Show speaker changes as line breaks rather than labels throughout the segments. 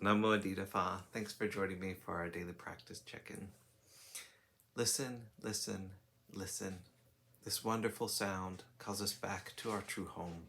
Namo Adita Pha. Thanks for joining me for our daily practice check-in. Listen, listen, listen. This wonderful sound calls us back to our true home.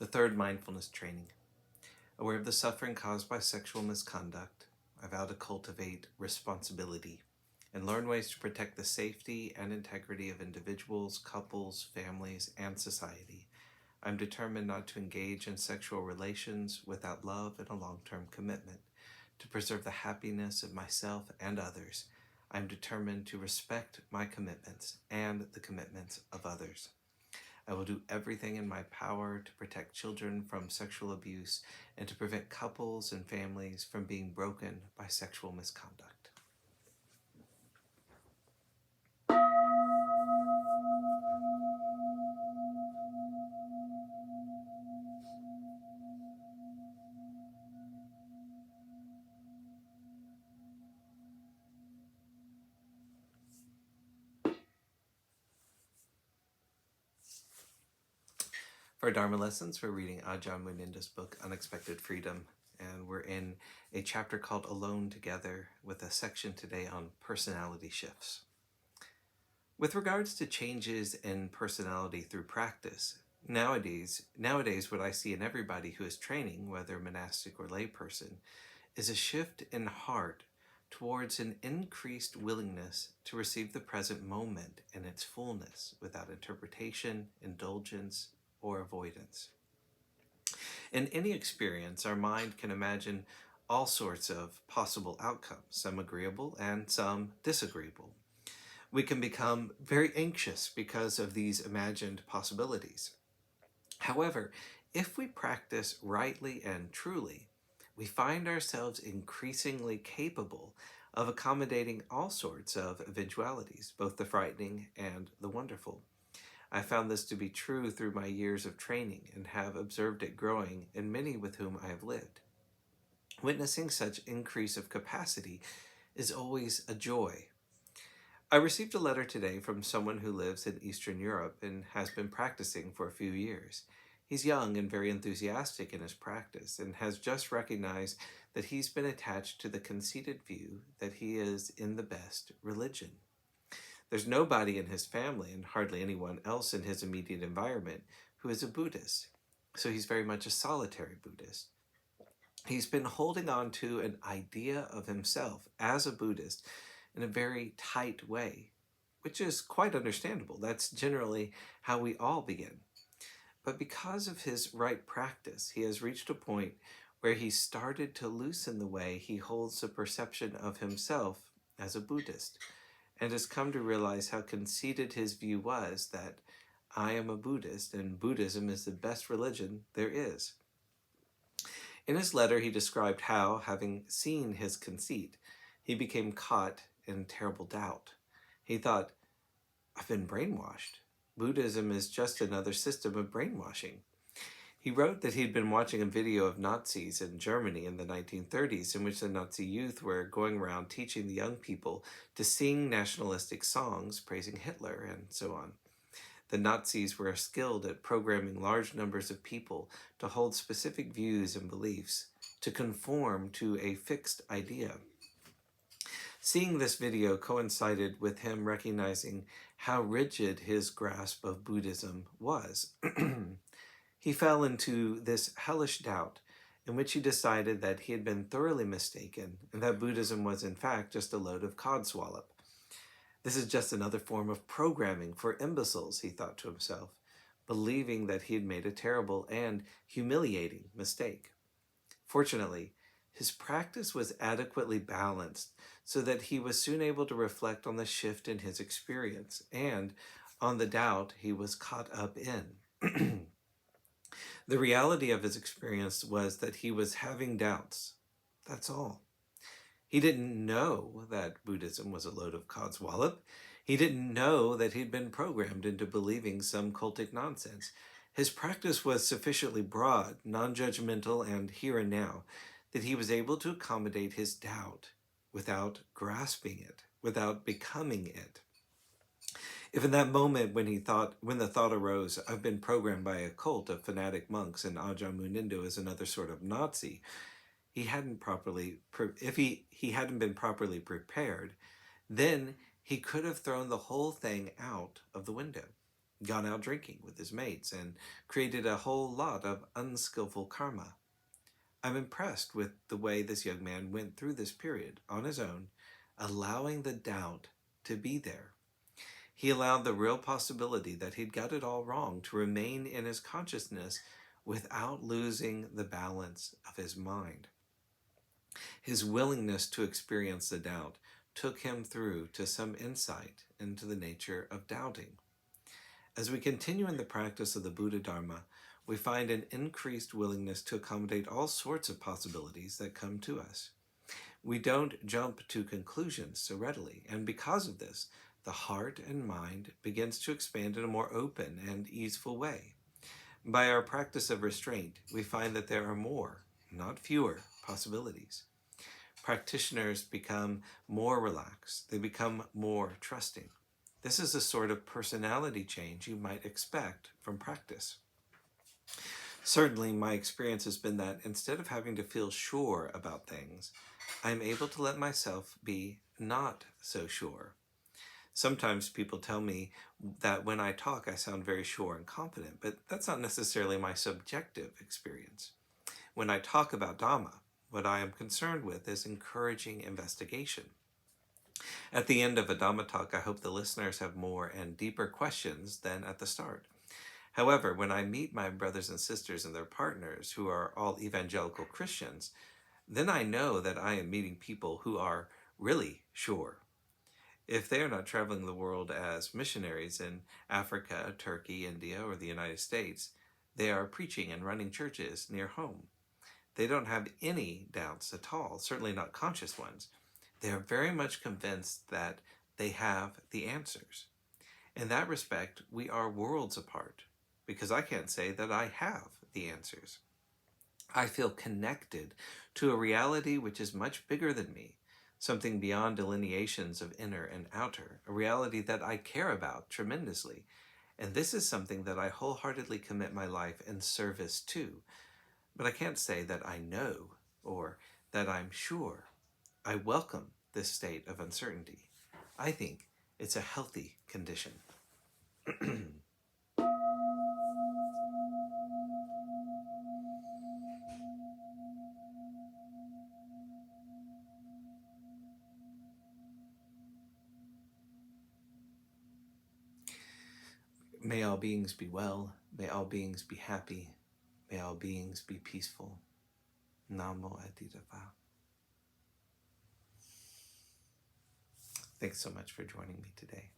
The third mindfulness training. Aware of the suffering caused by sexual misconduct, I vow to cultivate responsibility and learn ways to protect the safety and integrity of individuals, couples, families, and society. I'm determined not to engage in sexual relations without love and a long-term commitment. To preserve the happiness of myself and others, I'm determined to respect my commitments and the commitments of others. I will do everything in my power to protect children from sexual abuse and to prevent couples and families from being broken by sexual misconduct. For our Dharma lessons, we're reading Ajahn Munindo's book, Unexpected Freedom, and we're in a chapter called Alone Together with a section today on personality shifts. With regards to changes in personality through practice, nowadays what I see in everybody who is training, whether monastic or layperson, is a shift in heart towards an increased willingness to receive the present moment in its fullness without interpretation, indulgence, or avoidance. In any experience, our mind can imagine all sorts of possible outcomes, some agreeable and some disagreeable. We can become very anxious because of these imagined possibilities. However, if we practice rightly and truly, we find ourselves increasingly capable of accommodating all sorts of eventualities, both the frightening and the wonderful. I found this to be true through my years of training and have observed it growing in many with whom I have lived. Witnessing such increase of capacity is always a joy. I received a letter today from someone who lives in Eastern Europe and has been practicing for a few years. He's young and very enthusiastic in his practice and has just recognized that he's been attached to the conceited view that he is in the best religion. There's nobody in his family and hardly anyone else in his immediate environment who is a Buddhist, so he's very much a solitary Buddhist. He's been holding on to an idea of himself as a Buddhist in a very tight way, which is quite understandable. That's generally how we all begin. But because of his right practice, he has reached a point where he started to loosen the way he holds the perception of himself as a Buddhist, and has come to realize how conceited his view was that I am a Buddhist and Buddhism is the best religion there is. In his letter, he described how, having seen his conceit, he became caught in terrible doubt. He thought, I've been brainwashed. Buddhism is just another system of brainwashing. He wrote that he'd been watching a video of Nazis in Germany in the 1930s in which the Nazi youth were going around teaching the young people to sing nationalistic songs praising Hitler and so on. The Nazis were skilled at programming large numbers of people to hold specific views and beliefs, to conform to a fixed idea. Seeing this video coincided with him recognizing how rigid his grasp of Buddhism was. He fell into this hellish doubt in which he decided that he had been thoroughly mistaken and that Buddhism was in fact just a load of codswallop. This is just another form of programming for imbeciles, he thought to himself, believing that he had made a terrible and humiliating mistake. Fortunately, his practice was adequately balanced so that he was soon able to reflect on the shift in his experience and on the doubt he was caught up in. The reality of his experience was that he was having doubts. That's all. He didn't know that Buddhism was a load of codswallop. He didn't know that he'd been programmed into believing some cultic nonsense. His practice was sufficiently broad, non-judgmental, and here and now that he was able to accommodate his doubt without grasping it, without becoming it. If in that moment when the thought arose, I've been programmed by a cult of fanatic monks and Ajahn Munindo is another sort of Nazi, he hadn't properly, if he hadn't been properly prepared, then he could have thrown the whole thing out of the window, gone out drinking with his mates, and created a whole lot of unskillful karma. I'm impressed with the way this young man went through this period on his own, allowing the doubt to be there. He allowed the real possibility that he'd got it all wrong to remain in his consciousness without losing the balance of his mind. His willingness to experience the doubt took him through to some insight into the nature of doubting. As we continue in the practice of the Buddha Dharma, we find an increased willingness to accommodate all sorts of possibilities that come to us. We don't jump to conclusions so readily, and because of this, the heart and mind begins to expand in a more open and easeful way. By our practice of restraint, we find that there are more, not fewer, possibilities. Practitioners become more relaxed. They become more trusting. This is a sort of personality change you might expect from practice. Certainly, my experience has been that instead of having to feel sure about things, I'm able to let myself be not so sure. Sometimes people tell me that when I talk, I sound very sure and confident, but that's not necessarily my subjective experience. When I talk about Dhamma, what I am concerned with is encouraging investigation. At the end of a Dhamma talk, I hope the listeners have more and deeper questions than at the start. However, when I meet my brothers and sisters and their partners who are all evangelical Christians, then I know that I am meeting people who are really sure. If they are not traveling the world as missionaries in Africa, Turkey, India, or the United States, they are preaching and running churches near home. They don't have any doubts at all, certainly not conscious ones. They are very much convinced that they have the answers. In that respect, we are worlds apart, because I can't say that I have the answers. I feel connected to a reality which is much bigger than me, something beyond delineations of inner and outer, a reality that I care about tremendously. And this is something that I wholeheartedly commit my life in service to. But I can't say that I know or that I'm sure. I welcome this state of uncertainty. I think it's a healthy condition. May all beings be well. May all beings be happy. May all beings be peaceful. Namo Adida Phat. Thanks so much for joining me today.